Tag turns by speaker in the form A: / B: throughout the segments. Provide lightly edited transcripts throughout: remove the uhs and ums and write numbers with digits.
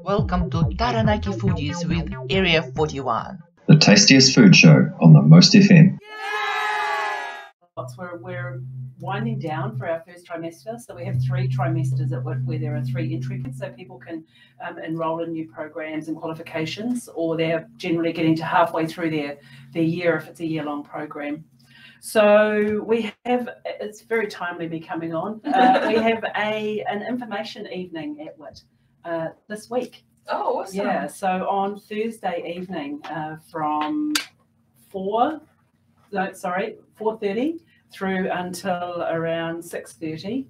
A: Welcome to Taranaki Foodies with Area 41.
B: The tastiest food show on the Most FM.
C: We're winding down for our first trimester, so we have 3 trimesters where there are 3 entry points, so people can enrol in new programs and qualifications, or they're generally getting to halfway through their year if it's a year-long program. So we have, it's very timely me coming on, we have an information evening at WIT this week.
D: Oh, awesome.
C: Yeah, so on Thursday evening from 4:30 through until around 6:30.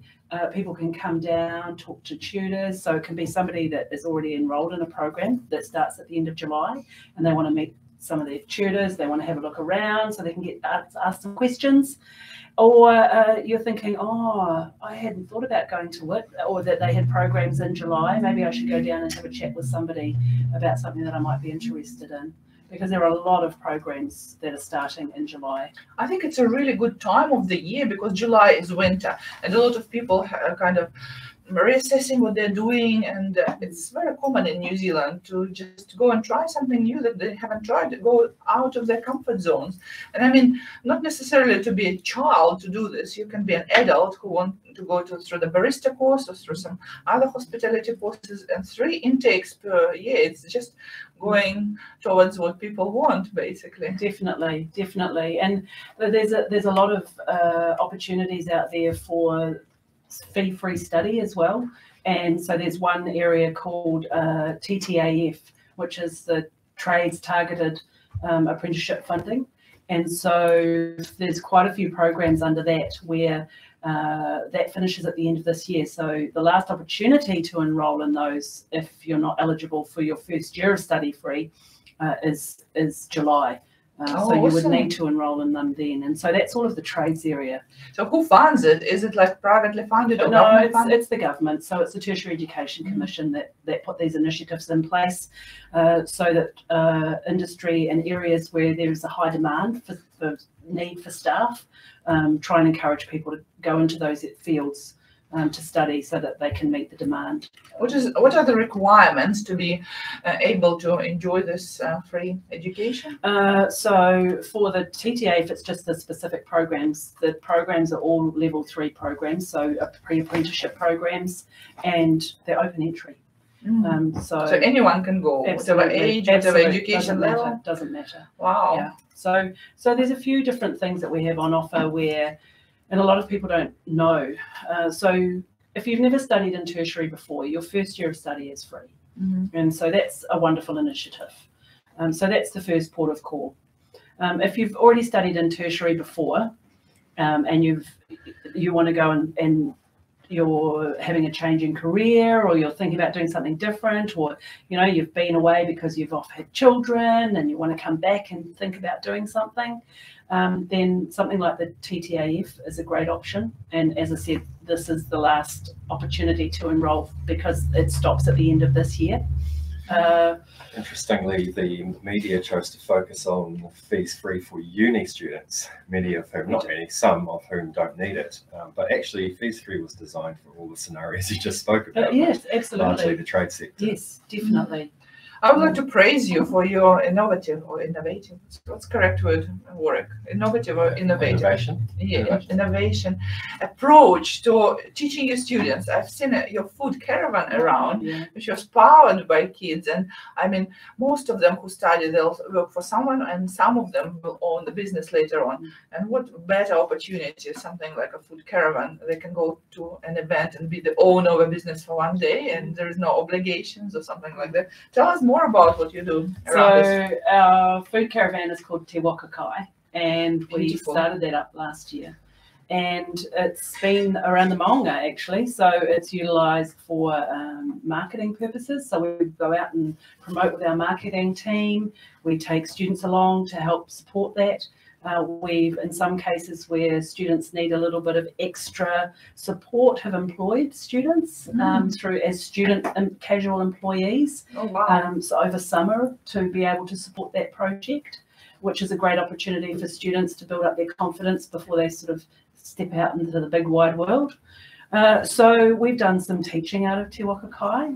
C: People can come down, talk to tutors. So it can be somebody that is already enrolled in a program that starts at the end of July and they want to meet some of their tutors, they want to have a look around so they can get asked some questions. Or you're thinking, oh, I hadn't thought about going to it, or that they had programs in July. Maybe I should go down and have a chat with somebody about something that I might be interested in, because there are a lot of programs that are starting in July.
D: I think it's a really good time of the year because July is winter and a lot of people are kind of reassessing what they're doing, and it's very common in New Zealand to just go and try something new that they haven't tried, to go out of their comfort zones. And I mean, not necessarily to be a child to do this. You can be an adult who want to go through the barista course or through some other hospitality courses, and 3 intakes per year. It's just going towards what people want, basically.
C: Definitely. And there's a lot of opportunities out there for fee-free study as well. And so there's one area called TTAF, which is the Trades Targeted Apprenticeship Funding. And so there's quite a few programs under that where that finishes at the end of this year. So the last opportunity to enroll in those, if you're not eligible for your first year of study free, is July. So you would need to enrol in them then. And so that's all of the trades area.
D: So who funds it? Is it like privately funded or
C: no,
D: government funded?
C: It's the government. So it's the Tertiary Education Commission that put these initiatives in place so that industry and areas where there's a high demand for need for staff try and encourage people to go into those fields to study so that they can meet the demand.
D: What are the requirements to be able to enjoy this free education?
C: So for the TTA, if it's just the specific programs, the programs are all level 3 programs, so pre-apprenticeship programs, and they're open entry. So
D: anyone can go, whatever age, whatever education level?
C: Doesn't matter.
D: Wow.
C: Yeah. So there's a few different things that we have on offer where, and a lot of people don't know. So if you've never studied in tertiary before, your first year of study is free. And so that's a wonderful initiative. So that's the first port of call. If you've already studied in tertiary before and you want to go and you're having a change in career, or you're thinking about doing something different, or you've been away because you've had children and you want to come back and think about doing something, then something like the TTAF is a great option. And as I said, this is the last opportunity to enrol because it stops at the end of this year.
E: Interestingly, the media chose to focus on fees free for uni students, some of whom don't need it. But actually, fees free was designed for all the scenarios you just spoke about.
C: Yes, absolutely.
E: Largely the trade sector.
C: Yes, definitely.
D: I would like to praise you for your innovative. What's correct word? Warwick? Innovative or innovative?
E: Innovation.
D: Yeah, innovation approach to teaching your students. I've seen your food caravan around, which was powered by kids, and I mean, most of them who study, they'll work for someone, and some of them will own the business later on. And what better opportunity? Something like a food caravan. They can go to an event and be the owner of a business for one day, and there is no obligations or something like that. Tell us more about what you do around this.
C: Our food caravan is called Te Waka Kai, and we
D: Beautiful.
C: started that up last year. And it's been around the Maunga, actually, so it's utilised for marketing purposes. So we go out and promote with our marketing team. We take students along to help support that. We've, in some cases where students need a little bit of extra support, have employed students through as student and casual employees.
D: Oh, wow.
C: So over summer to be able to support that project, which is a great opportunity for students to build up their confidence before they sort of step out into the big wide world. So we've done some teaching out of Te Waka Kai.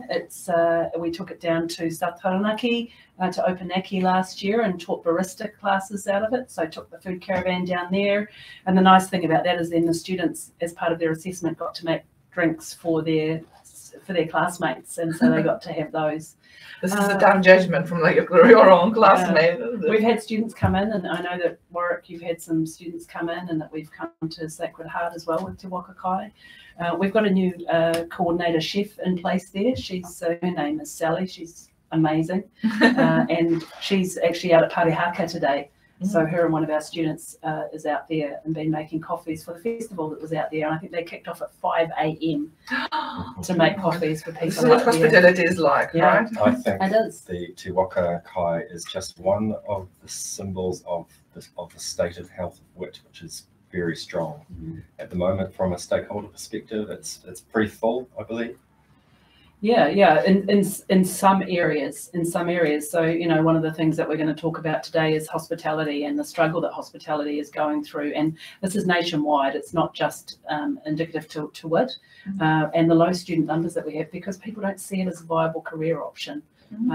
C: We took it down to South Taranaki, to Opanaki last year, and taught barista classes out of it. So I took the food caravan down there. And the nice thing about that is then the students, as part of their assessment, got to make drinks for their classmates, and so they got to have those.
D: This is a tough judgment from like your own classmate.
C: We've had students come in, and I know that Warwick, you've had some students come in, and that we've come to Sacred Heart as well with Te Waka Kai. We've got a new coordinator chef in place there. Her name is Sally. She's amazing, and she's actually out at Parihaka today. So her and one of our students is out there and been making coffees for the festival that was out there. And I think they kicked off at 5 a.m. to make coffees for people.
D: This is what hospitality is like, right?
E: I think
C: it is.
E: The Te Waka Kai is just one of the symbols of the state of health of wit, which is very strong. At the moment, from a stakeholder perspective, it's pretty full, I believe.
C: Yeah, in some areas. So, you know, one of the things that we're going to talk about today is hospitality and the struggle that hospitality is going through. And this is nationwide. It's not just indicative to WIT and the low student numbers that we have, because people don't see it as a viable career option.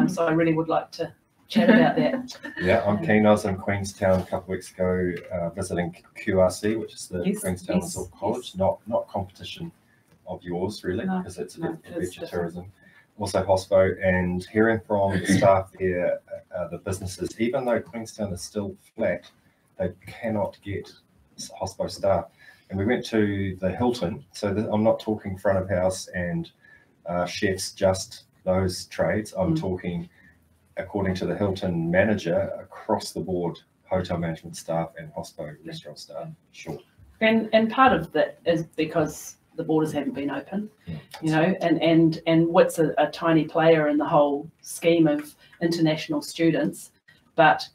C: So I really would like to chat about that.
E: Yeah, I'm keen. I was in Queenstown a couple of weeks ago visiting QRC, which is the Queenstown Resort College, not competition of yours really, because it's adventure tourism. Also hospo, and hearing from the staff there, the businesses, even though Queenstown is still flat, they cannot get hospo staff. And we went to the Hilton, so I'm not talking front of house and chefs, just those trades. I'm talking, according to the Hilton manager, across the board, hotel management staff and hospo restaurant staff. Sure.
C: And part of that is because the borders haven't been open, you know, and WIT's a tiny player in the whole scheme of international students, but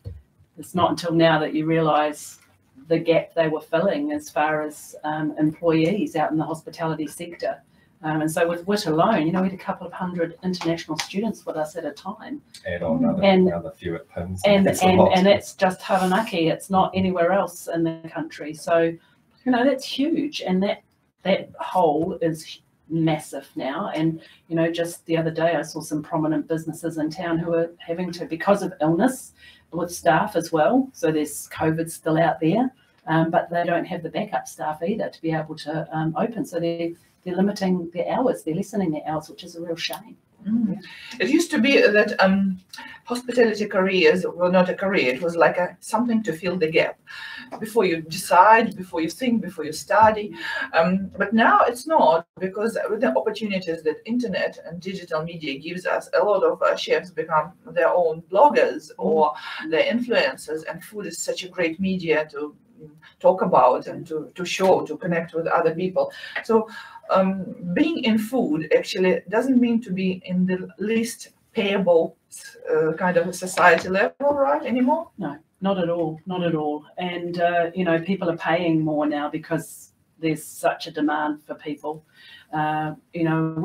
C: it's not until now that you realise the gap they were filling as far as employees out in the hospitality sector. And so with WIT alone, you know, we had a couple of hundred international students with us at a time.
E: Add on another few at PIMS.
C: And that's just Taranaki. It's not anywhere else in the country. So, you know, that's huge. And that hole is massive now. And, you know, just the other day I saw some prominent businesses in town who are having to, because of illness with staff as well, so there's COVID still out there, but they don't have the backup staff either to be able to open. So they're limiting their hours, they're lessening their hours, which is a real shame.
D: It used to be that hospitality careers were not a career. It was like something to fill the gap before you decide, before you think, before you study. But now it's not, because with the opportunities that internet and digital media gives us, a lot of chefs become their own bloggers or their influencers, and food is such a great media to talk about and to show, to connect with other people. So being in food actually doesn't mean to be in the least payable kind of a society level, right, anymore?
C: No, not at all, not at all. And, you know, people are paying more now because there's such a demand for people. You know,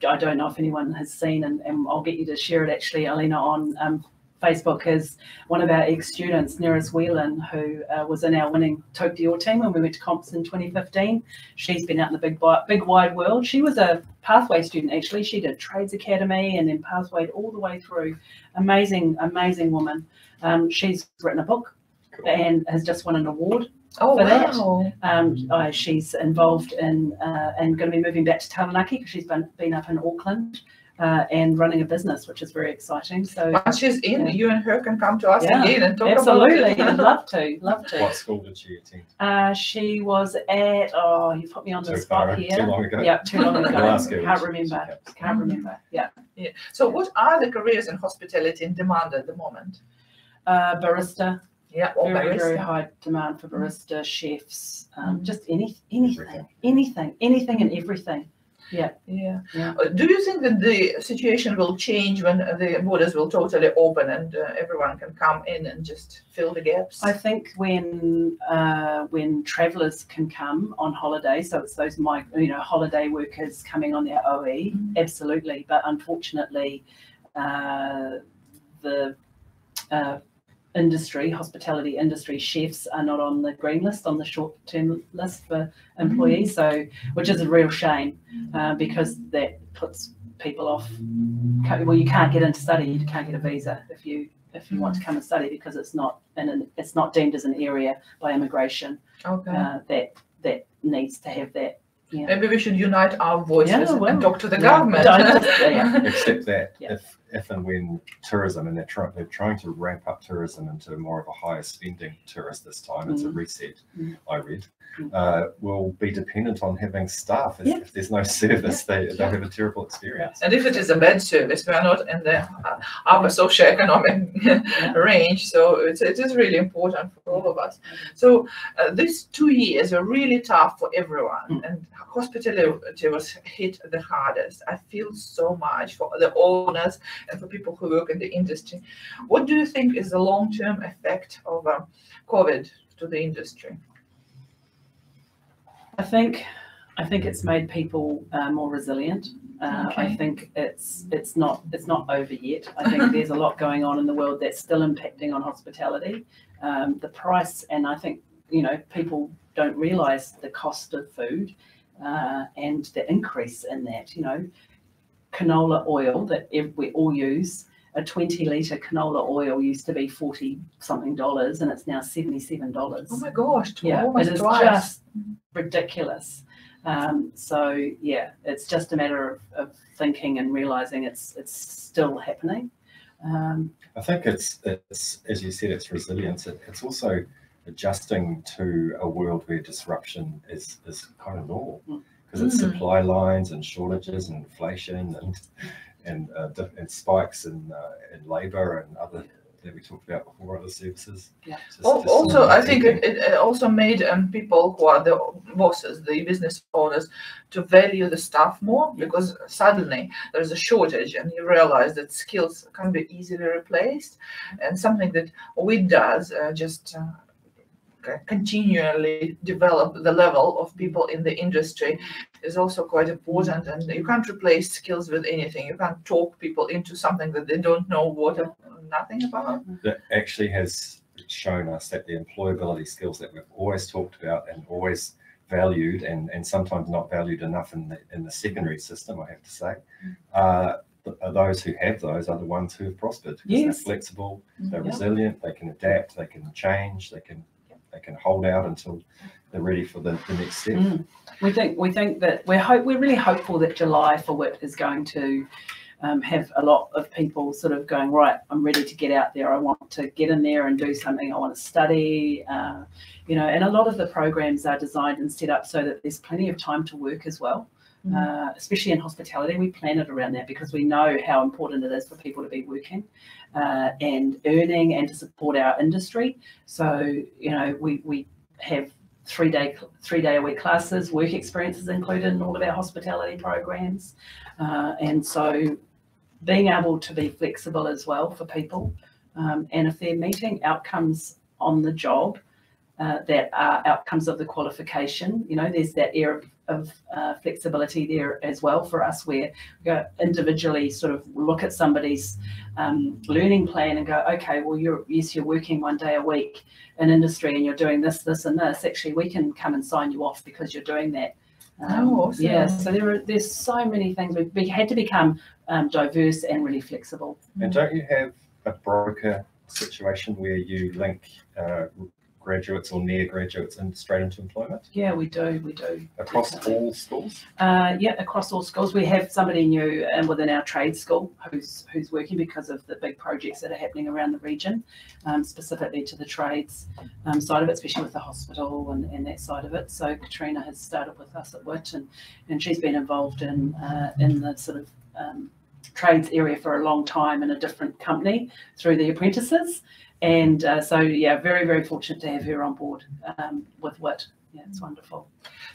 C: I don't know if anyone has seen, and I'll get you to share it actually, Alina, on Facebook, is one of our ex-students, Neris Whelan, who was in our winning Tote Dior team when we went to comps in 2015. She's been out in the big wide world. She was a pathway student, actually. She did Trades Academy and then pathwayed all the way through. Amazing, amazing woman. She's written a book and has just won an award for that. She's involved in and going to be moving back to Taranaki because she's been up in Auckland. And running a business, which is very exciting. So
D: once she's in, you and her can come to us again and talk
C: absolutely.
D: about it.
C: Love to.
E: What school did she attend?
C: She was at, you put me on the spot here.
E: Too long ago.
C: Yeah, too long ago. Can't remember. Yeah.
D: So what are the careers in hospitality in demand at the moment?
C: Barista.
D: Yeah,
C: very high demand for barista, chefs, just anything and everything. Yeah.
D: Do you think that the situation will change when the borders will totally open and everyone can come in and just fill the gaps?
C: I think when travellers can come on holiday, so it's those holiday workers coming on their OE, absolutely. But unfortunately, the industry, hospitality industry chefs are not on the green list, on the short-term list for employees. So, which is a real shame because that puts people off. Well, you can't get into study, you can't get a visa if you want to come and study because it's not deemed as an area by immigration that needs to have that. Yeah.
D: Maybe we should unite our voices and talk to the government.
E: Except that if and when tourism, and they're trying to ramp up tourism into more of a higher spending tourist this time, it's a reset, I read, will be dependent on having staff. If there's no service, they'll have a terrible experience.
D: And if it is a bad service, we are not in the upper socioeconomic range, so it is really important for all of us. So these 2 years are really tough for everyone, and hospitality was hit the hardest. I feel so much for the owners and for people who work in the industry. What do you think is the long-term effect of COVID to the industry?
C: I think it's made people more resilient. I think it's not over yet. I think there's a lot going on in the world that's still impacting on hospitality. The price, and I think people don't realise the cost of food and the increase in that. Canola oil that we all use. A 20-litre canola oil used to be $40-something, and it's now $77.
D: Oh my gosh!
C: Yeah, it is just ridiculous. So yeah, it's just a matter of thinking and realizing it's still happening.
E: I think it's as you said, it's resilience. It's also adjusting to a world where disruption is kind of normal, because it's supply lines and shortages and inflation and spikes in labour and other that we talked about before, other services.
C: Yeah.
D: Also, I think it also made people who are the bosses, the business owners, to value the staff more, because suddenly there's a shortage and you realize that skills can be easily replaced, and something that we does continually develop the level of people in the industry is also quite important. And you can't replace skills with anything. You can't talk people into something that they don't know nothing about.
E: That actually has shown us that the employability skills that we've always talked about and always valued, and sometimes not valued enough in the secondary system, I have to say, those who have those are the ones who have prospered, because they're flexible, they're resilient, they can adapt, they can change, they can hold out until they're ready for the next step.
C: We think that we're really hopeful that July for WIT is going to have a lot of people sort of going, right, I'm ready to get out there. I want to get in there and do something. I want to study, and a lot of the programs are designed and set up so that there's plenty of time to work as well. Especially in hospitality, we plan it around that because we know how important it is for people to be working and earning and to support our industry. So, we have 3 day a week classes, work experiences included in all of our hospitality programs. And so being able to be flexible as well for people, and if they're meeting outcomes on the job that are outcomes of the qualification, there's that air of flexibility there as well for us, where we go individually sort of look at somebody's learning plan and go, okay, well, you're working 1 day a week in industry and you're doing this, this and this. Actually, we can come and sign you off because you're doing that.
D: Awesome.
C: Yeah, so there's so many things. We had to become diverse and really flexible.
E: And don't you have a broker situation where you link graduates or near graduates straight into employment?
C: Yeah, we do.
E: Across
C: definitely.
E: all schools?
C: Yeah, across all schools. We have somebody new within our trade school who's working because of the big projects that are happening around the region, specifically to the trades side of it, especially with the hospital and that side of it. So Katrina has started with us at WIT, and she's been involved in the sort of trades area for a long time in a different company through the apprentices. And so, yeah, very, very fortunate to have her on board with WIT. Yeah, it's wonderful.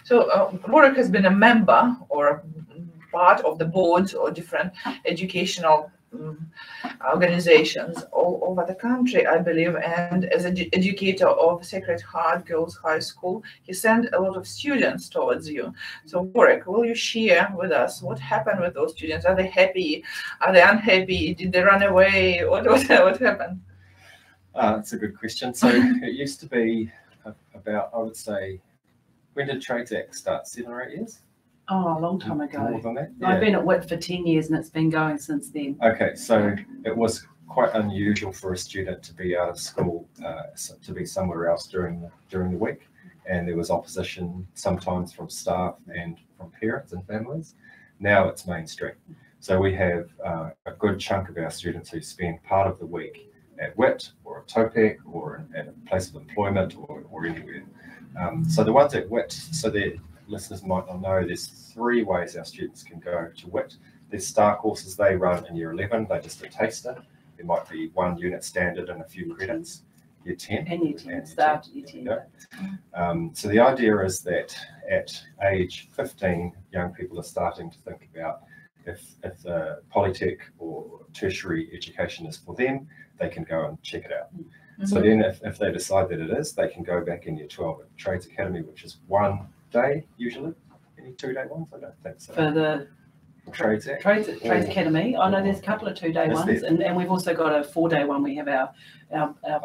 D: So Warwick has been a member or a part of the boards or different educational organizations all over the country, I believe. And as an educator of Sacred Heart Girls High School, he sent a lot of students towards you. So Warwick, will you share with us what happened with those students? Are they happy? Are they unhappy? Did they run away? What happened?
E: That's a good question. So it used to be about, I would say, when did Trades Act start? 7 or 8 years?
C: Oh, a long time ago.
E: More than that?
C: I've been at WIT for 10 years and it's been going since then.
E: Okay, so it was quite unusual for a student to be out of school, to be somewhere else during the week. And there was opposition sometimes from staff and from parents and families. Now it's mainstream. So we have a good chunk of our students who spend part of the week at WIT or at TOPEC or at a place of employment or anywhere. So the ones at WIT, so the listeners might not know, there's 3 ways our students can go to WIT. There's STAR courses they run in year 11, they're just a taster. There might be 1 unit standard and a few credits. Year 10.
C: And year 10, start year 10.
E: Yeah. So the idea is that at age 15, young people are starting to think about if polytech or tertiary education is for them, they can go and check it out. So then if they decide that it is, they can go back in year 12 at Trades Academy, which is 1 day usually. Any 2-day ones? I don't think so.
C: For the
E: Trades
C: Academy. I know there's a couple of 2-day ones, and we've also got a 4-day one. We have our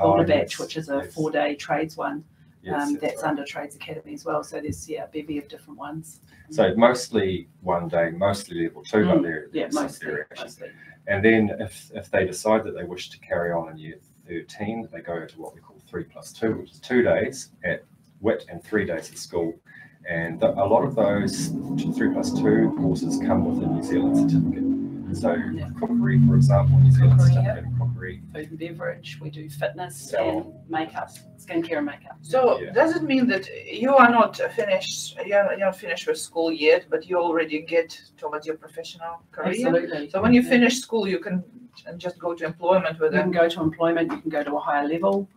C: Boulder batch, which is a 4-day trades one. That's under Trades Academy as well. So there's a bevy of different ones.
E: So mostly 1 day, mostly level 2, but there's
C: mostly.
E: And then if they decide that they wish to carry on in year 13, they go to what we call 3+2, which is 2 days at WIT and 3 days at school. And a lot of those 3+2 courses come with a New Zealand certificate. So cookery, for example, New Zealand certificate in cookery.
C: Food and beverage, we do fitness and makeup, skincare and makeup.
D: So does it mean that you are not finished, you're not finished with school yet, but you already get towards your professional career?
C: Absolutely.
D: So when you finish school, you can just go to employment with them?
C: You can go to employment, you can go to a higher level.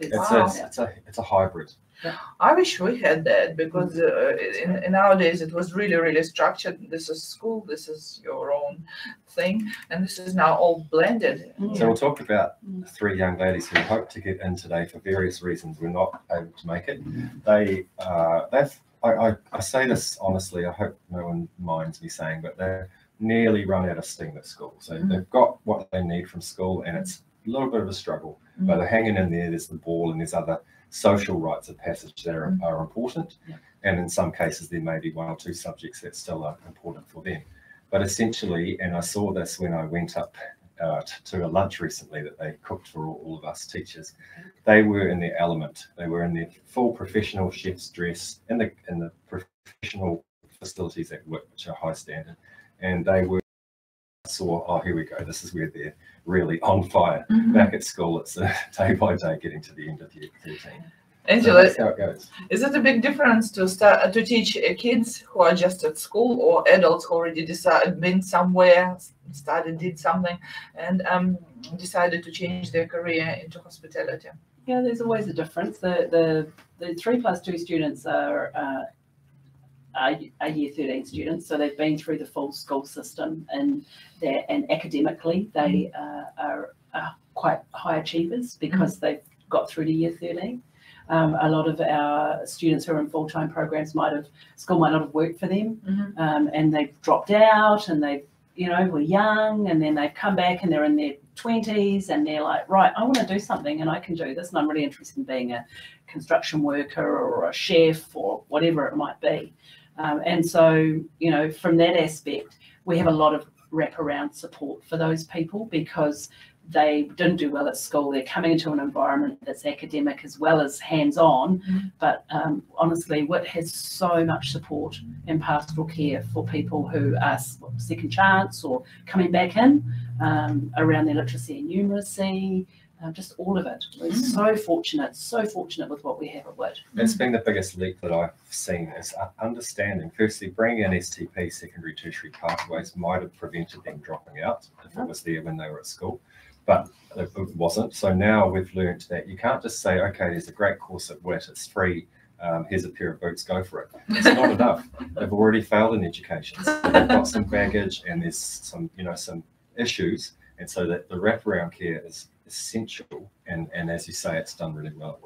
E: It's a hybrid.
C: Yeah.
D: I wish we had that, because in nowadays it was really, really structured. This is school, this is your own thing, and this is now all blended.
E: So we'll talk about 3 young ladies who hope to get in today for various reasons. We're not able to make it. I say this honestly, I hope no one minds me saying, but they're nearly run out of steam at school. So they've got what they need from school, and it's a little bit of a struggle, but they're hanging in there. There's the ball and there's other social rites of passage that are important. And in some cases, there may be 1 or 2 subjects that still are important for them. But essentially, and I saw this when I went up to a lunch recently that they cooked for all of us teachers, they were in their element. They were in their full professional chef's dress in the professional facilities at work, which are high standard. And they saw, oh, here we go. This is where they're really on fire. Back at school, it's day by day getting to the end of year 13.
D: Angela,
E: so that's how it goes.
D: Is it a big difference to start to teach kids who are just at school, or adults who already been somewhere, did something, and decided to change their career into hospitality?
C: Yeah, there's always a difference. The 3+2 students are year 13 students, so they've been through the full school system, and academically they are quite high achievers because they've got through to year 13. A lot of our students who are in full-time programs school might not have worked for them, and they've dropped out, and they were young, and then they've come back and they're in their 20s, and they're like, right, I want to do something, and I can do this, and I'm really interested in being a construction worker or a chef or whatever it might be. And so, from that aspect, we have a lot of wraparound support for those people, because they didn't do well at school. They're coming into an environment that's academic as well as hands-on. But honestly, WIT has so much support and pastoral care for people who are second chance or coming back in, around their literacy and numeracy, just all of it. We're so fortunate with what we have at WIT.
E: It's been the biggest leap that I've seen, is understanding. Firstly, bringing in STP, secondary tertiary pathways, might have prevented them dropping out if it was there when they were at school, but it wasn't. So now we've learned that you can't just say, okay, there's a great course at WIT, it's free, here's a pair of boots, go for it. It's not enough. They've already failed in education. So they've got some baggage, and there's some issues, and so that the wraparound care is essential, and as you say, it's done really well.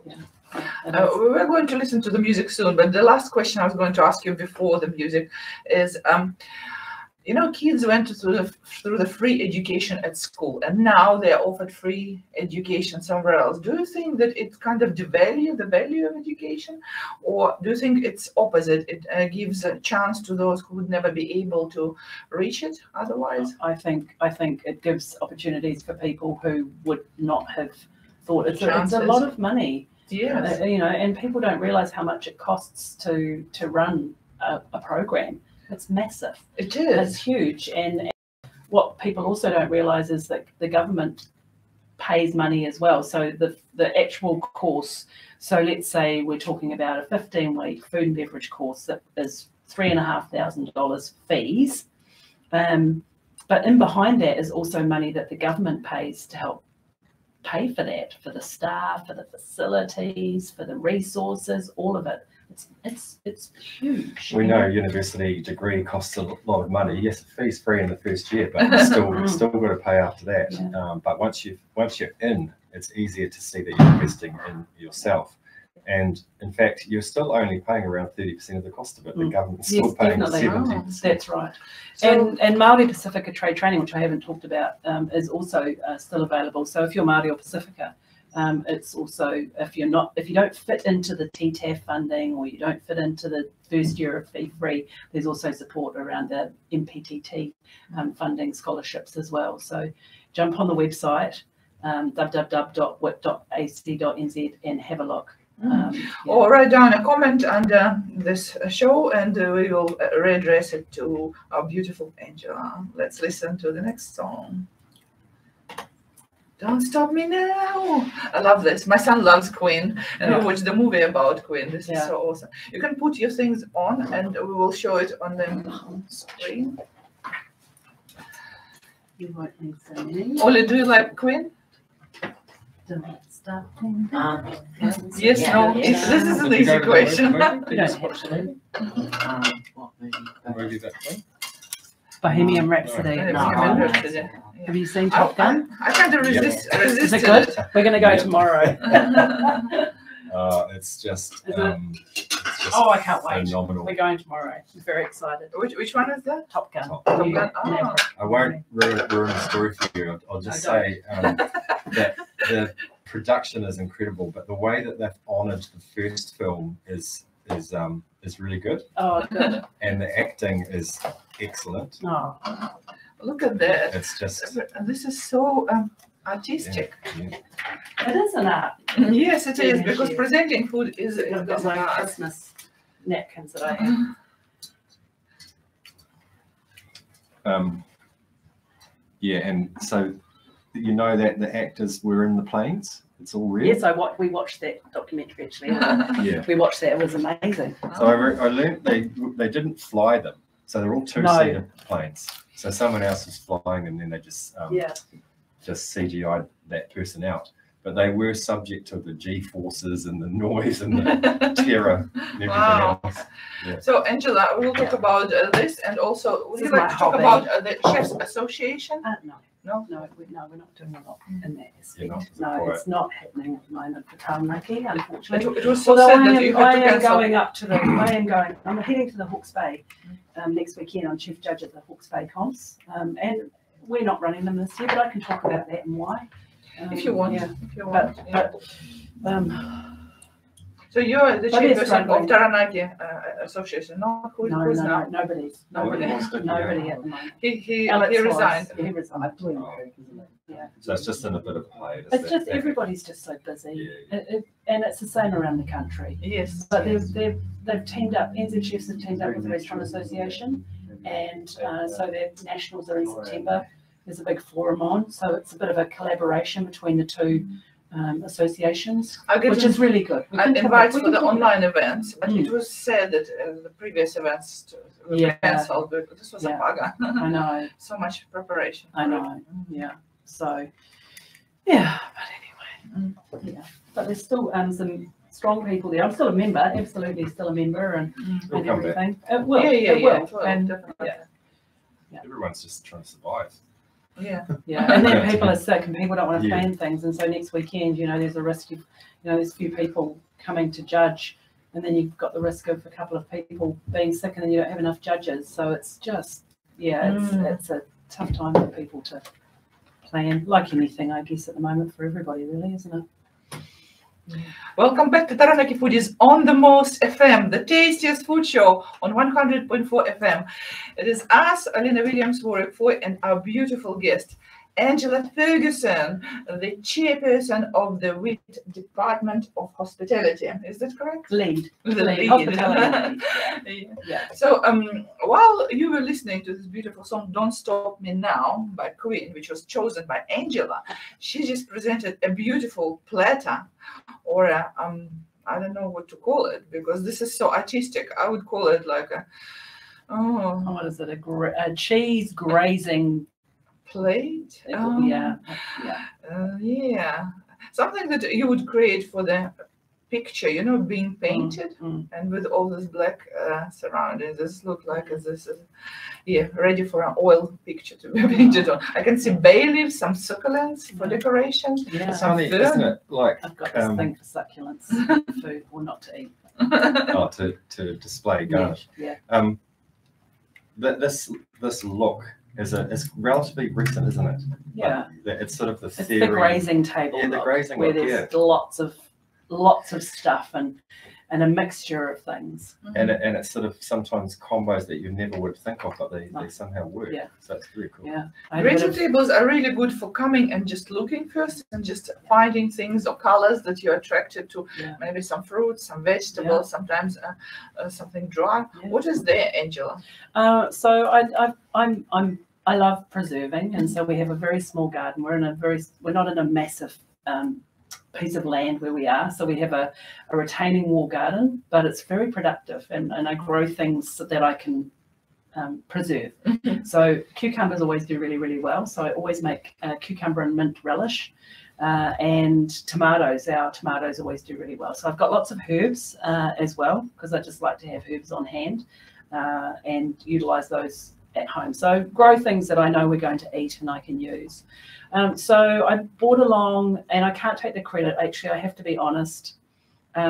D: We're going to listen to the music soon, but the last question I was going to ask you before the music is, you know, kids went through the free education at school, and now they're offered free education somewhere else. Do you think that it kind of devalues the value of education, or do you think it's opposite? It gives a chance to those who would never be able to reach it otherwise?
C: I think it gives opportunities for people who would not have thought. It's a lot of money.
D: Yes.
C: You know, and people don't realize how much it costs to run a program. It's massive.
D: It is.
C: It's huge. And what people also don't realize is that the government pays money as well. So the actual course, so let's say we're talking about a 15-week food and beverage course that is $3,500 fees. But in behind that is also money that the government pays to help pay for that, for the staff, for the facilities, for the resources, all of it. It's huge.
E: We know university degree costs a lot of money. Yes, the fee's free in the first year, but you still got to pay after that.
C: Yeah.
E: But once you're in, it's easier to see that you're investing in yourself. And in fact, you're still only paying around 30% of the cost of it. The government's still paying 70%.
C: That's right. So, and Māori Pacifica trade training, which I haven't talked about, is also still available. So if you're Māori or Pacifica, it's also, if you don't fit into the TTAF funding, or you don't fit into the first year of fee free, there's also support around the MPTT funding scholarships as well. So jump on the website, www.wit.ac.nz, and have a look.
D: Or write down a comment under this show, and we will readdress it to our beautiful Angela. Let's listen to the next song. Don't Stop Me Now. I love this. My son loves Queen, and we watched the movie about Queen. This is so awesome. You can put your things on, and we will show it on the screen.
C: You won't need so many.
D: Oli, do you like Queen?
C: Don't stop me.
D: Yes, no. This is an easy question.
C: You don't actually.
A: What movie?
E: What movie that from?
C: Bohemian Rhapsody. Have you seen Top Gun?
D: I can't resist.
C: Is it good? We're going to go tomorrow.
E: It's just
C: Oh, I can't wait.
E: phenomenal.
C: We're going tomorrow. I'm very excited.
D: Which one is that?
C: Top Gun.
E: Top
D: Gun.
C: Maverick.
E: I won't ruin the story for you. I'll just say that the production is incredible, but the way that they've honoured the first film is really good,
C: Oh, good.
E: and the acting is excellent.
C: Oh,
D: Look at that.
E: It's just
D: This is so artistic.
E: yeah.
C: it is an art.
D: Yes, it is,
C: Yeah,
D: because
C: yeah.
D: presenting food is
C: I've got
D: an
C: my
D: art.
C: Christmas napkins that I have.
E: Yeah, and so you know that the actors were in the planes. It's all real.
C: Yes, we watched that documentary actually.
E: Yeah.
C: We watched that. It was amazing.
E: So I learned they didn't fly them. So they're all two-seater planes. So someone else was flying, and then they just CGI'd that person out. But they were subject to the G-forces and the noise and the terror and everything else. Yeah.
D: So Angela, we will talk about this, and also would
C: This
D: you
C: is
D: like
C: my
D: to talk
C: hobby.
D: about the Chefs Association?
C: No, we're not doing a lot in that
E: You're
C: aspect.
E: not
C: No,
E: quiet.
C: it's not happening at the moment for Taranaki, unfortunately.
D: It was so
C: Although
D: sad that you had to cancel.
C: I'm heading to the Hawke's Bay next weekend. I'm chief judge at the Hawke's Bay comps, and we're not running them this year, but I can talk about that and why.
D: If you want.
C: Yeah.
D: If you want.
C: But
D: so you're the
C: But it's
D: chairperson
C: struggling.
D: of Taranaki Association. No, who's now?
C: nobody's
D: Nobody.
E: wants to be
C: nobody
E: out.
C: at the moment.
D: He
C: Alex was.
D: resigned.
C: He resigned.
E: Oh.
C: Yeah.
E: So it's just in a bit of a hiatus.
C: It's just everybody's just so busy, and it's the same around the country.
D: Yes.
C: But they've teamed up. NZ Chefs have teamed up with the Restaurant Association, and so their nationals are in September. There's a big forum on, so it's a bit of a collaboration between the two associations, which is really good.
D: Invites for the online events, but it was said that the previous events were cancelled. But this was a paga.
C: I know.
D: So much preparation.
C: I know. Yeah. So, yeah. But anyway, But there's still some strong people there. I'm still a member, absolutely still a member, and everything. It will. It will. And
E: Everyone's just trying to survive.
D: Yeah.
C: And then people are sick and people don't want to plan things, and so next weekend, there's a risk of, there's a few people coming to judge, and then you've got the risk of a couple of people being sick, and then you don't have enough judges. So it's just yeah, it's a tough time for people to plan, like anything, I guess, at the moment for everybody, really, isn't it?
D: Welcome back to Taranaki Foodies on the Most FM, the tastiest food show on 100.4 FM. It is us, Alina Williams-Warwick, and our beautiful guest, Angela Ferguson, the chairperson of the WIT Department of Hospitality. Is that correct?
C: Lead.
D: The lead.
C: Hospitality lead. Yeah.
D: So while you were listening to this beautiful song, Don't Stop Me Now by Queen, which was chosen by Angela, she just presented a beautiful platter, or a, I don't know what to call it, because this is so artistic. I would call it like a,
C: What is it? A cheese grazing
D: plate?
C: yeah.
D: Something that you would create for the picture, you know, being painted and with all this black surroundings. This look like this is ready for an oil picture to be painted on. I can see bay leaves, some succulents for decoration.
C: Yeah.
E: It's funny, isn't it? Like
C: I've got this thing for succulents, food, or not to eat.
E: to display garnish.
C: Yeah.
E: This look is relatively recent, isn't it?
C: Yeah.
E: Like, it's sort of the
C: It's
E: theory.
C: the grazing table.
E: Yeah, the
C: look,
E: grazing
C: where
E: look,
C: there's lots of stuff and a mixture of things.
E: And it's sort of sometimes combos that you never would think of, but they somehow work.
C: Yeah.
E: So it's very cool.
C: Yeah.
D: Grazing tables are really good for coming and just looking first and just finding things or colors that you're attracted to.
C: Yeah.
D: Maybe some fruits, some vegetables, sometimes something dry.
C: Yeah.
D: What is there, Angela?
C: So I love preserving, and so we have a very small garden. We're not in a massive piece of land where we are, so we have a retaining wall garden, but it's very productive, and I grow things that I can preserve. So cucumbers always do really, really well, so I always make cucumber and mint relish, and tomatoes. Our tomatoes always do really well. So I've got lots of herbs as well, because I just like to have herbs on hand and utilize those at home. So grow things that I know we're going to eat and I can use. So I brought along, and I can't take the credit, actually, I have to be honest.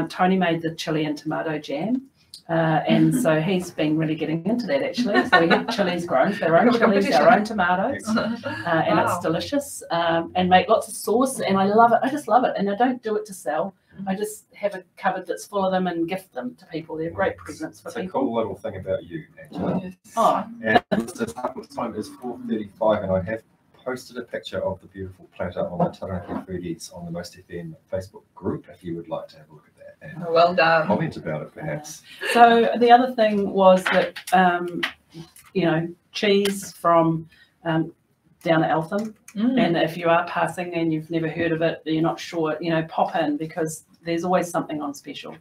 C: Tony made the chili and tomato jam. And so he's been really getting into that, actually. So we have chilies grown, their own chilies, our own tomatoes, and it's delicious. And make lots of sauce, and I love it. I just love it. And I don't do it to sell. I just have a cupboard that's full of them and gift them to people. They're great presents for
E: it's
C: people.
E: a cool little thing about you, Angela.
C: Oh.
E: And the time is 4:35, and I have posted a picture of the beautiful platter on the Taranaki Foodies on the Most FM Facebook group, if you would like to have a look at that and
D: Well done.
E: comment about it, perhaps.
C: So the other thing was that, cheese from down at Eltham. And if you are passing and you've never heard of it, you're not sure, pop in, because there's always something on special.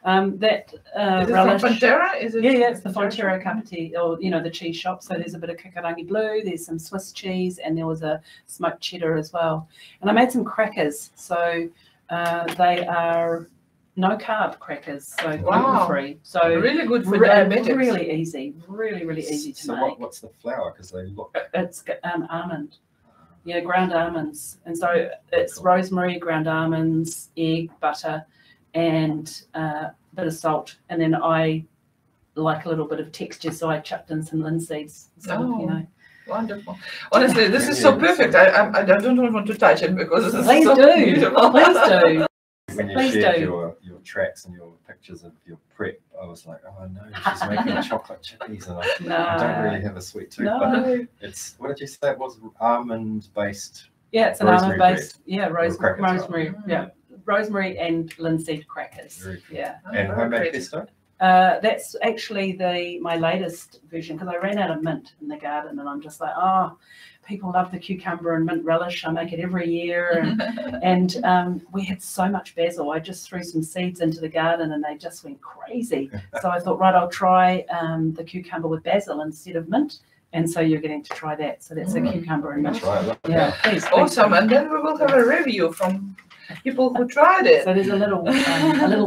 C: Is
D: it
C: relish,
D: from Fonterra? Is it?
C: yeah, it's the Fonterra Kapiti, or the cheese shop. So there's a bit of Kakarangi Blue, there's some Swiss cheese, and there was a smoked cheddar as well. And I made some crackers, so they are no carb crackers, so gluten free. So
D: really good for diabetics.
C: Really easy, really easy to make.
E: What's the flour? Because they look.
C: It's almond. Yeah, ground almonds. And so it's rosemary, ground almonds, egg, butter, and a bit of salt. And then I like a little bit of texture, so I chucked in some linseeds. So,
D: Wonderful. Honestly, this is so perfect. I don't want to touch it because this is
C: Please
D: so
C: do.
D: beautiful.
C: Please do.
E: When you
C: Please
E: shared
C: do.
E: your tracks and your pictures of your prep, I was like, oh no, she's making chocolate chippies, and I don't really have a sweet tooth, but it's, what did you say it was? Almond based.
C: Yeah, it's an
E: rosemary
C: almond based.
E: bread.
C: Yeah,
E: Crackers,
C: rosemary. Yeah, rosemary and linseed crackers.
E: Very cool.
C: Yeah.
E: And homemade pesto?
C: That's actually my latest version, because I ran out of mint in the garden, and I'm just like, people love the cucumber and mint relish. I make it every year, and we had so much basil. I just threw some seeds into the garden, and they just went crazy. So I thought, right, I'll try the cucumber with basil instead of mint. And so you're getting to try that. So that's a cucumber and mint.
E: That's right.
C: Yeah, please.
D: Awesome. And then we will have a review from people who tried it.
C: So there's a little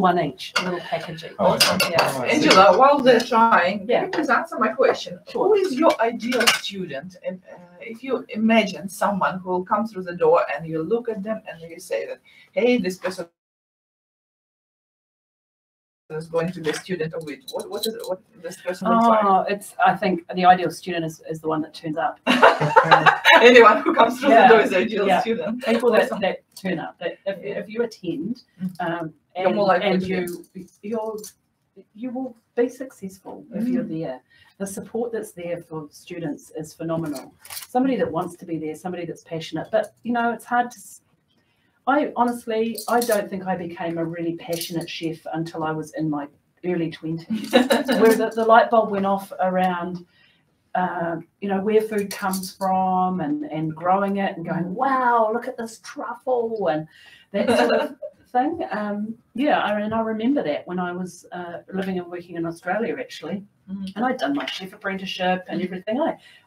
C: one each, a little package each.
E: Awesome.
C: Yeah.
D: Angela, while they're trying,
C: Yeah.
D: can you please answer my question?
C: Sure.
D: Who is your ideal student? And if you imagine someone who will come through the door and you look at them and you say that, hey, this person is going to be a student of it? What this person looks like?
C: I think the ideal student is the one that turns up.
D: Anyone who comes through the door is the ideal student.
C: People that turn up. That if you attend,
D: you're more likely
C: and you will be successful if you're there. The support that's there for students is phenomenal. Somebody that wants to be there, somebody that's passionate. But it's hard to. I honestly don't think I became a really passionate chef until I was in my early 20s, where the light bulb went off around, where food comes from and growing it and going, wow, look at this truffle and that sort of thing. I remember that when I was living and working in Australia, actually, and I'd done my chef apprenticeship and everything.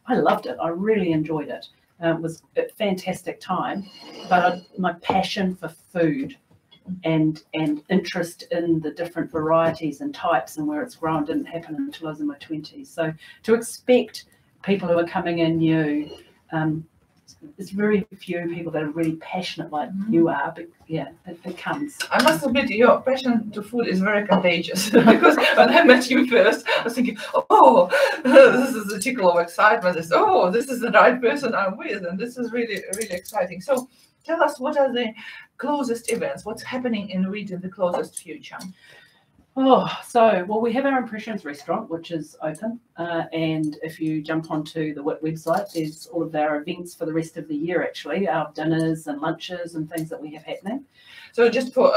C: I loved it. I really enjoyed it. It was a fantastic time, but my passion for food and interest in the different varieties and types and where it's grown didn't happen until I was in my 20s. So to expect people who are coming in new, there's very few people that are really passionate like you are, but it comes.
D: I must admit, your passion to food is very contagious because when I met you first, I was thinking, oh, this is a tickle of excitement. This is the right person I'm with, and this is really, really exciting. So tell us, what are the closest events? What's happening in Wheat in the closest future?
C: We have our Impressions restaurant, which is open, and if you jump onto the WIT website, there's all of our events for the rest of the year, actually, our dinners and lunches and things that we have happening.
D: So just for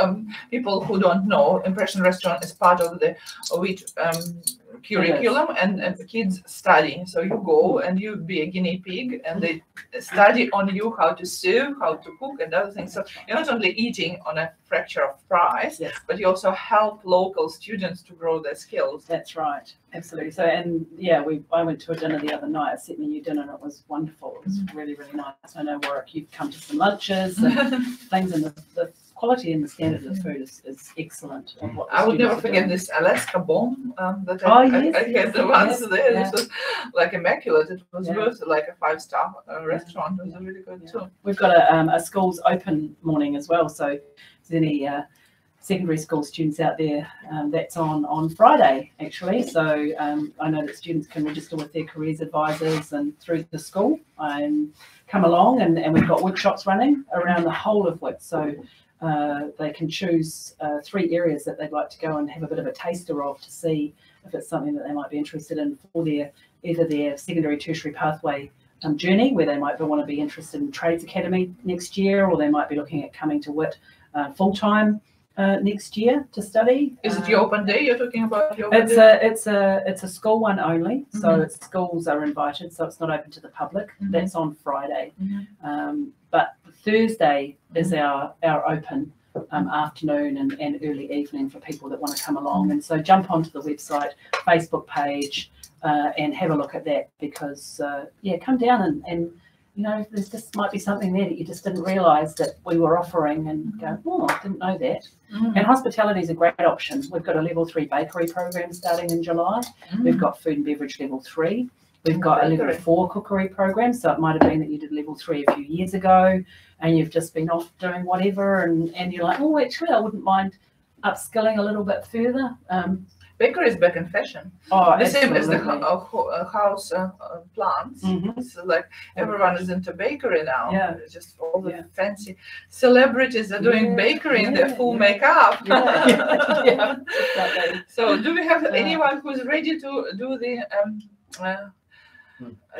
D: people who don't know, Impression Restaurant is part of the WHEAT curriculum, and the kids study. So you go and you be a guinea pig, and they study on you how to serve, how to cook, and other things. So you're not only eating on a fracture of price, but you also help local students to grow their skills.
C: That's right, absolutely. So, and I went to a dinner the other night, a set menu dinner, and it was wonderful. It was really, really nice. I know, Warwick, you've come to some lunches and things, and the quality and the standard of the food is excellent.
D: I would never forget this Alaska bomb that I had once there. This was like immaculate. It was worth like a 5-star restaurant. It was really good too.
C: We've got a schools open morning as well. So if there's any secondary school students out there, that's on Friday actually. So I know that students can register with their careers advisors and through the school and come along, and we've got workshops running around the whole of WIT. So they can choose 3 areas that they'd like to go and have a bit of a taster of to see if it's something that they might be interested in for either their secondary tertiary pathway journey, where they might want to be interested in Trades Academy next year, or they might be looking at coming to WIT full-time next year to study.
D: Is it your open day you're talking about?
C: It's a school one only, so schools are invited, so it's not open to the public. That's on Friday, but Thursday is our open afternoon and early evening for people that want to come along. And so jump onto the website, Facebook page, and have a look at that, because come down and there's just might be something there that you just didn't realise that we were offering, and go, I didn't know that. And hospitality is a great option. We've got a level 3 bakery program starting in July. We've got food and beverage level 3. We've got a level 4 cookery program. So it might have been that you did level 3 a few years ago and you've just been off doing whatever, and you're like, actually, I wouldn't mind upskilling a little bit further.
D: Bakery is back in fashion. The same as the house plants. It's like everyone is into bakery now. Just all the fancy celebrities are doing bakery in their full makeup. So do we have anyone who's ready to do the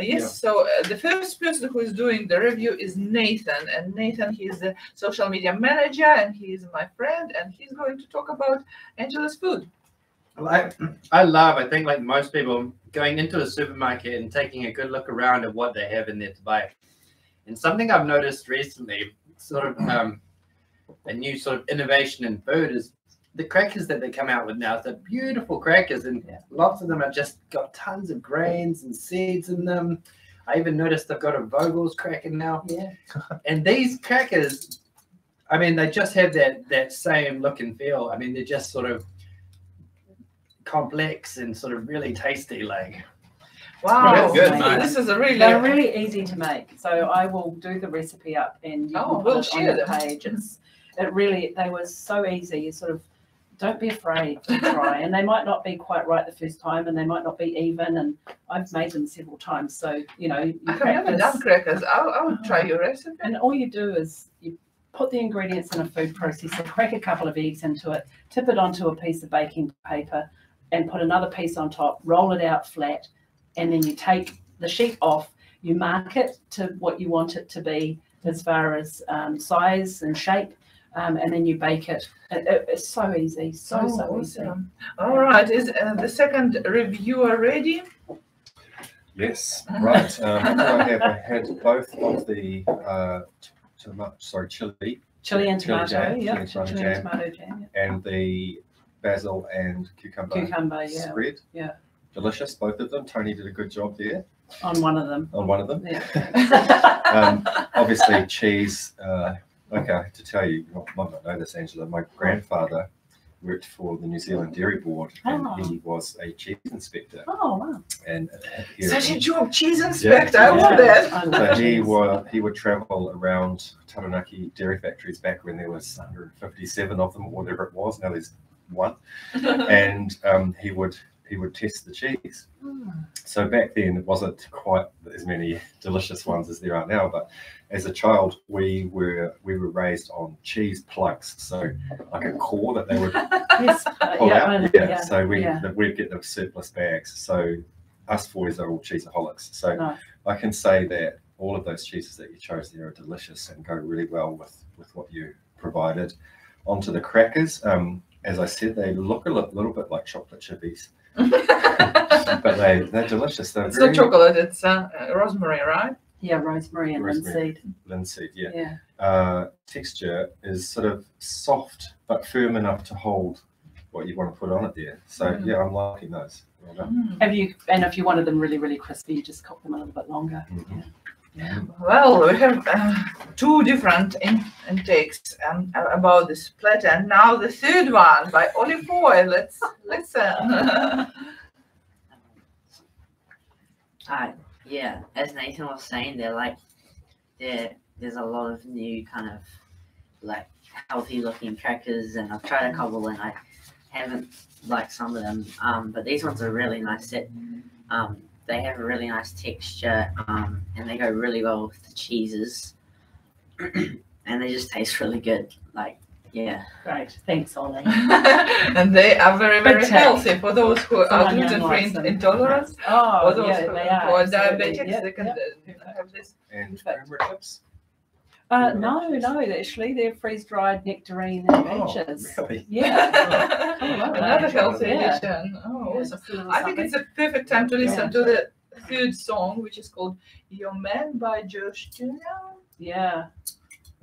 D: yes, so the first person who is doing the review is Nathan, and Nathan, he's the social media manager, and he's my friend, and he's going to talk about Angela's food.
F: I think like most people, going into a supermarket and taking a good look around at what they have in there to buy. And something I've noticed recently, sort of a new sort of innovation in food, is the crackers that they come out with now. They're beautiful crackers, and lots of them have just got tons of grains and seeds in them. I even noticed they've got a Vogel's cracker now. And these crackers, I mean, they just have that same look and feel. I mean, they're just sort of complex and sort of really tasty. Like,
D: wow,
F: good.
D: This is
C: they're really easy to make. So I will do the recipe up, and you can put it on the page. They were so easy. You sort of don't be afraid to try. And they might not be quite right the first time, and they might not be even. And I've made them several times, so you know. You
D: I've never done crackers. I would try your recipe.
C: And all you do is you put the ingredients in a food processor, crack a couple of eggs into it, tip it onto a piece of baking paper, and put another piece on top. Roll it out flat, and then you take the sheet off. You mark it to what you want it to be as far as size and shape. And then you bake it. It's so easy, so
D: awesome.
C: easy.
D: All right, is the second reviewer ready?
E: Yes, right. I had both of the chili
C: and tomato,
E: jam,
C: yeah,
E: chili and tomato jam, and the basil and cucumber spread.
C: Yeah,
E: delicious, both of them. Tony did a good job there.
C: On one of them.
E: Yeah. Obviously, cheese. Okay, to tell you, you might not know this, Angela. My grandfather worked for the New Zealand Dairy Board, and he was a cheese inspector.
C: Oh wow!
D: And such a job, cheese inspector. I love that.
E: So he would travel around Taranaki dairy factories back when there was 157 of them, or whatever it was. Now there's one, and he would test the cheese. So back then it wasn't quite as many delicious ones as there are now, but as a child we were raised on cheese plugs, so like a core that they would pull out. So we'd get the surplus bags. So us boys are all cheeseaholics. So I can say that all of those cheeses that you chose there are delicious and go really well with what you provided. Onto the crackers, as I said, they look a little bit like chocolate chippies. But they're delicious. It's
D: not chocolate, it's rosemary, right?
C: Yeah, rosemary and linseed.
E: Linseed, yeah. Texture is sort of soft but firm enough to hold what you want to put on it there. So yeah, I'm liking those. Well done.
C: And if you wanted them really, really crispy, you just cook them a little bit longer.
D: Well, we have two different intakes about this platter, and now the third one by olive oil. Let's listen.
G: Yeah, as Nathan was saying, there's a lot of new kind of like healthy looking crackers, and I've tried a couple and I haven't liked some of them. But these ones are really nice. They have a really nice texture, and they go really well with the cheeses, and they just taste really good. Yeah.
C: Great. Thanks, Ollie.
D: And they are very, very healthy for those who are gluten-free intolerant.
C: Oh,
D: those who are diabetics, they can have this.
E: And creamer chips?
C: No, actually, they're freeze-dried nectarine and peaches.
E: Really?
C: Yeah.
D: Another healthy addition. Oh, awesome. I think it's a perfect time to listen to the third song, which is called Your Man by Josh Tuna.
C: Yeah.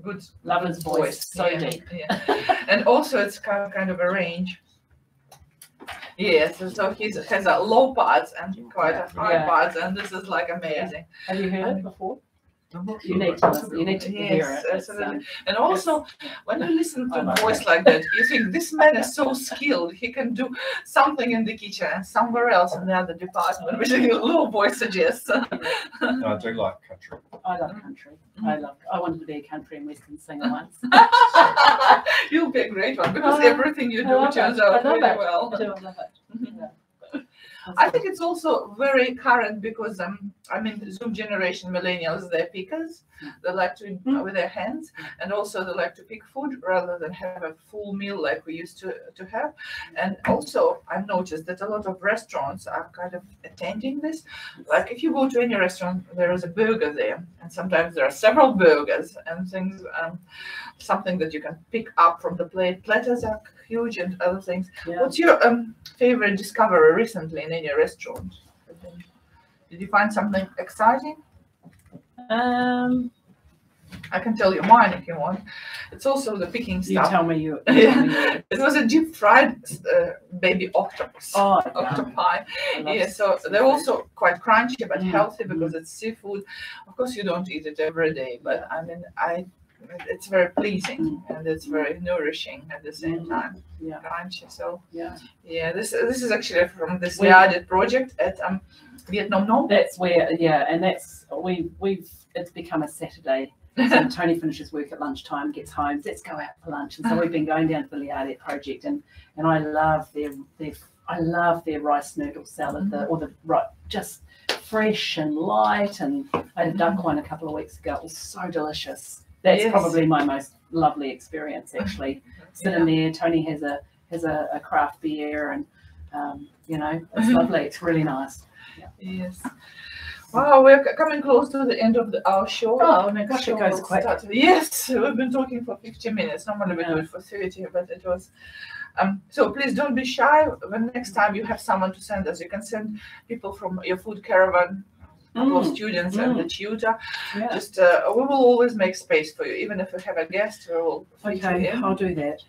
D: Good.
C: Love his voice. So deep.
D: Yeah. And also it's kind of a range. Yes, so he has a low parts and quite a high parts, and this is like amazing.
C: Have you heard it before? You need to listen. You need to hear it.
D: Absolutely. And also, when you listen to a voice like that, you think this man is so skilled. He can do something in the kitchen and somewhere else in the other department, which a little voice suggests.
E: I do like country.
C: I love country. I wanted to be a country and western singer once.
D: You'll be a great one because everything you do turns out really well.
C: I love it. Yeah.
D: I think it's also very current because Zoom generation millennials, they're pickers. They like to with their hands, and also they like to pick food rather than have a full meal like we used to have. And also I've noticed that a lot of restaurants are kind of attending this. Like if you go to any restaurant, there is a burger there, and sometimes there are several burgers and things, something that you can pick up from the plate. Platters are huge and other things. Yeah. What's your favorite discovery recently in any restaurant? Did you find something exciting? I can tell you mine if you want. It's also the picking stuff.
C: You tell me you.
D: It was a deep fried baby octopus.
C: Oh,
D: octopi. Yeah, so they're also quite crunchy but healthy because it's seafood. Of course, you don't eat it every day, but it's very pleasing and it's very nourishing at the same time.
C: Yeah,
D: crunchy. So
C: yeah.
D: This is actually from this Viadit project at Vietnam Nom.
C: That's where and that's we've it's become a Saturday So Tony finishes work at lunchtime, gets home, let's go out for lunch. And so we've been going down to the Liadet project, and I love their rice noodle salad, just fresh and light. And I had a duck one a couple of weeks ago. It was so delicious. That's probably my most lovely experience, actually. Sitting there, Tony has a craft beer, and it's lovely. It's really nice. Yeah.
D: Yes. Wow, we're coming close to the end of our show.
C: Oh my gosh, it goes quick.
D: Yes, we've been talking for 50 minutes. Normally we do it for 30, but it was. So please don't be shy. When next time you have someone to send us, you can send people from your food caravan, of students and the tutor. Yeah. Just we will always make space for you, even if we have a guest. We will.
C: Okay, I'll do that.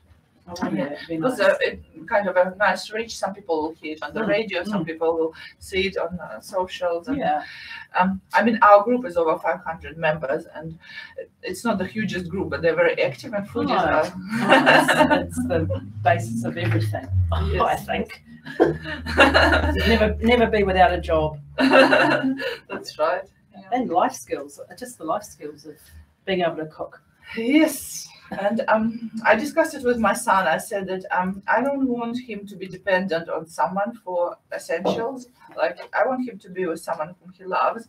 D: Because it kind of a nice reach. Some people will hear it on the radio, some people will see it on socials. And, I mean, our group is over 500 members, and it's not the hugest group, but they're very active, and foodies are.
C: It's the basis of everything, I think. never be without a job.
D: That's right. Yeah.
C: And life skills, just the life skills of being able to cook.
D: Yes. And I discussed it with my son. I said that I don't want him to be dependent on someone for essentials. Like, I want him to be with someone whom he loves,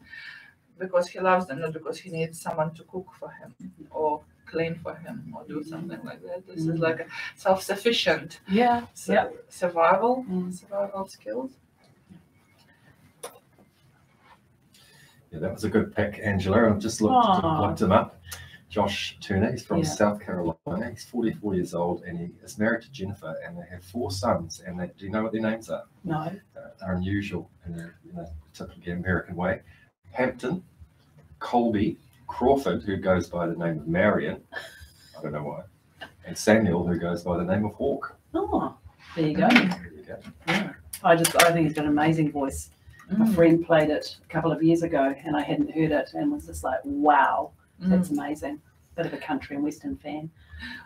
D: because he loves them, not because he needs someone to cook for him or clean for him or do something like that. This is like a self-sufficient survival skills.
E: Yeah, that was a good pick, Angela. I've just looked him up. Josh Turner, he's from South Carolina. He's 44 years old, and he is married to Jennifer, and they have 4 sons. And do you know what their names are?
C: No.
E: They're unusual in a typically American way. Hampton, Colby, Crawford, who goes by the name of Marion, I don't know why, and Samuel, who goes by the name of Hawk.
C: Oh, there you go.
E: There you go.
C: Yeah. I think he's got an amazing voice. A friend played it a couple of years ago, and I hadn't heard it, and was just like, wow. That's amazing. Bit of a country and western fan.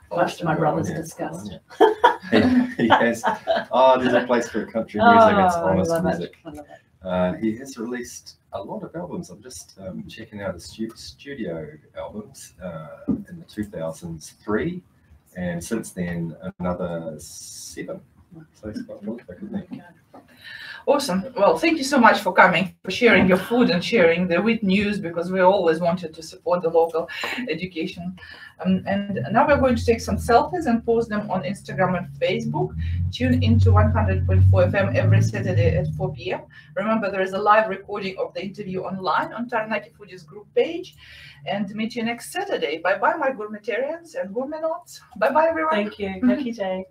C: Much to my brother's disgust.
E: He has. There's a place for country music. It's honest music.
C: I love it.
E: He has released a lot of albums. I'm just checking out his studio albums in the 2003, and since then another 7. So he's quite prolific, isn't he?
D: Awesome. Well, thank you so much for coming, for sharing your food and sharing the wheat news, because we always wanted to support the local education. And now we're going to take some selfies and post them on Instagram and Facebook. Tune into 100.4 FM every Saturday at 4 p.m. Remember, there is a live recording of the interview online on Taranaki Foodies group page. And meet you next Saturday. Bye-bye, my gourmetarians and gourmet nuts. Bye-bye, everyone.
C: Thank you. Lucky day.